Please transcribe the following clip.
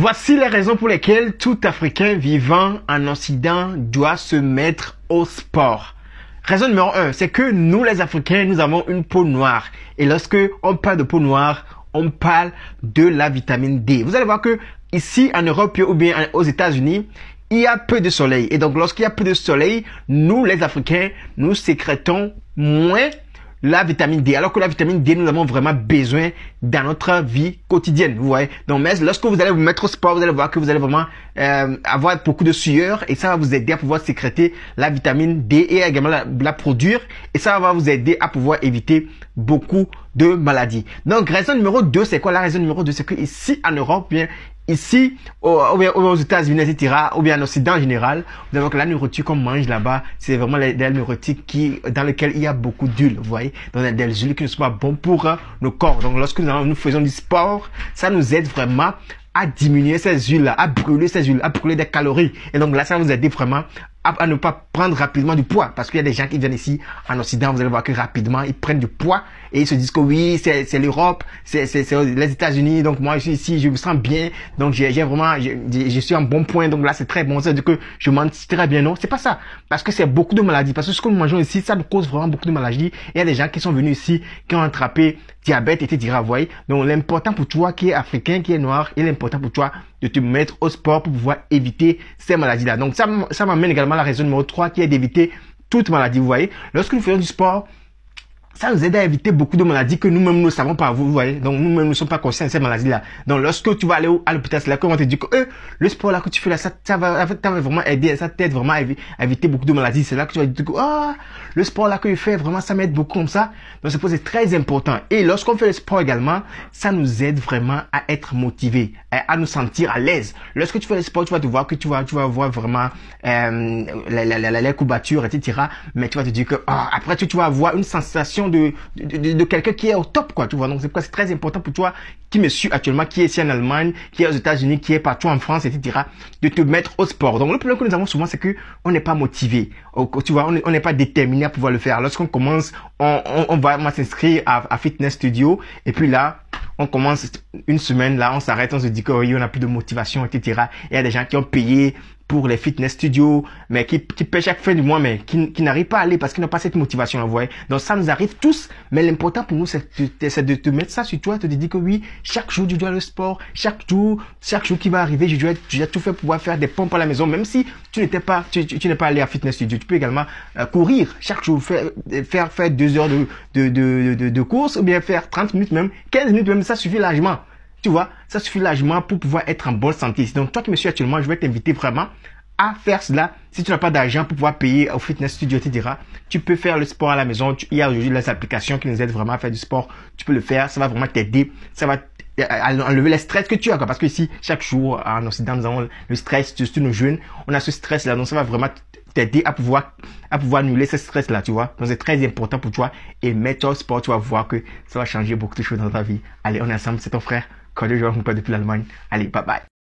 Voici les raisons pour lesquelles tout Africain vivant en Occident doit se mettre au sport. Raison numéro 1, c'est que nous les Africains, nous avons une peau noire. Et lorsque on parle de peau noire, on parle de la vitamine D. Vous allez voir que ici en Europe ou bien aux États-Unis, il y a peu de soleil. Et donc lorsqu'il y a peu de soleil, nous les Africains, nous sécrétons moins la vitamine D, alors que la vitamine D, nous avons vraiment besoin dans notre vie quotidienne, vous voyez. Donc, mais lorsque vous allez vous mettre au sport, vous allez voir que vous allez vraiment avoir beaucoup de sueur et ça va vous aider à pouvoir sécréter la vitamine D et également la produire et ça va vous aider à pouvoir éviter beaucoup de maladies. Donc, raison numéro 2, c'est quoi? La raison numéro 2, c'est que ici en Europe, bien ici, aux États-Unis, etc., ou bien en Occident en général, vous savez que la nourriture qu'on mange là-bas, c'est vraiment la nourriture dans laquelle il y a beaucoup d'huile, vous voyez. Donc, il y a des huiles qui ne sont pas bonnes pour nos corps. Donc, lorsque nous faisons du sport, ça nous aide vraiment à diminuer ces huiles-là, à brûler ces huiles, à brûler des calories. Et donc là, ça va vous aider vraiment à ne pas prendre rapidement du poids. Parce qu'il y a des gens qui viennent ici en Occident, vous allez voir que rapidement, ils prennent du poids et ils se disent que oui, c'est l'Europe, c'est les États-Unis. Donc moi, je suis ici, je me sens bien. Donc j'ai vraiment, je suis en bon point. Donc là, c'est très bon. Ça veut dire que je mange très bien. Non, c'est pas ça. Parce que c'est beaucoup de maladies. Parce que ce que nous mangeons ici, ça nous cause vraiment beaucoup de maladies. Et il y a des gens qui sont venus ici, qui ont attrapé diabète, etc. Vous voyez. Donc l'important pour toi qui est africain, qui est noir, il est important pour toi de te mettre au sport pour pouvoir éviter ces maladies-là. Donc ça m'amène également à la raison numéro 3 qui est d'éviter toute maladie. Vous voyez, lorsque nous faisons du sport, ça nous aide à éviter beaucoup de maladies que nous-mêmes ne savons pas, vous voyez. Donc nous-mêmes ne sommes pas conscients de ces maladies-là. Donc lorsque tu vas aller à l'hôpital, c'est là qu'on va te dire que le sport là que tu fais là, ça va vraiment aider, ça t'aide vraiment à éviter beaucoup de maladies. C'est là que tu vas te dire que le sport là que je fais, vraiment ça m'aide beaucoup comme ça. Donc c'est très important. Et lorsqu'on fait le sport également, ça nous aide vraiment à être motivé, à nous sentir à l'aise. Lorsque tu fais le sport, tu vas te voir que tu vas voir vraiment les courbatures, etc. Mais tu vas te dire que après tu vas avoir une sensation de quelqu'un qui est au top, quoi, tu vois. Donc c'est très important pour toi qui me suit actuellement, qui est ici en Allemagne, qui est aux États-Unis, qui est partout en France, etc., de te mettre au sport. Donc le problème que nous avons souvent, c'est que on n'est pas motivé, tu vois, on n'est pas déterminé à pouvoir le faire. Lorsqu'on commence, on va s'inscrire à Fitness Studio et puis là, on commence une semaine, là, on s'arrête, on se dit qu'on n'a plus de motivation, etc. Et il y a des gens qui ont payé pour les fitness studios, mais qui paient chaque fin du mois, mais qui n'arrivent pas à aller parce qu'ils n'ont pas cette motivation, vous voyez. Donc ça nous arrive tous, mais l'important pour nous, c'est de te mettre ça sur toi, te dire que oui, chaque jour, tu dois aller au sport, chaque jour qui va arriver, je dois tout faire pour pouvoir faire des pompes à la maison, même si tu n'es pas allé à fitness studio. Tu peux également courir chaque jour, faire 2 heures de course, ou bien faire 30 minutes même, 15 minutes même, ça suffit largement. Tu vois, ça suffit largement pour pouvoir être en bonne santé. Donc, toi qui me suis actuellement, je vais t'inviter vraiment à faire cela. Si tu n'as pas d'argent pour pouvoir payer au fitness studio, etc., tu peux faire le sport à la maison. Il y a aujourd'hui les applications qui nous aident vraiment à faire du sport. Tu peux le faire. Ça va vraiment t'aider. Ça va enlever le stress que tu as, quoi. Parce que ici, chaque jour, en Occident, nous avons le stress, surtout nos jeunes. On a ce stress-là. Donc, ça va vraiment t'aider à pouvoir annuler ce stress-là, tu vois. Donc, c'est très important pour toi. Et mets-toi au sport, tu vas voir que ça va changer beaucoup de choses dans ta vie. Allez, on est ensemble. C'est ton frère. Quand je joue depuis l'Allemagne. Allez, bye bye.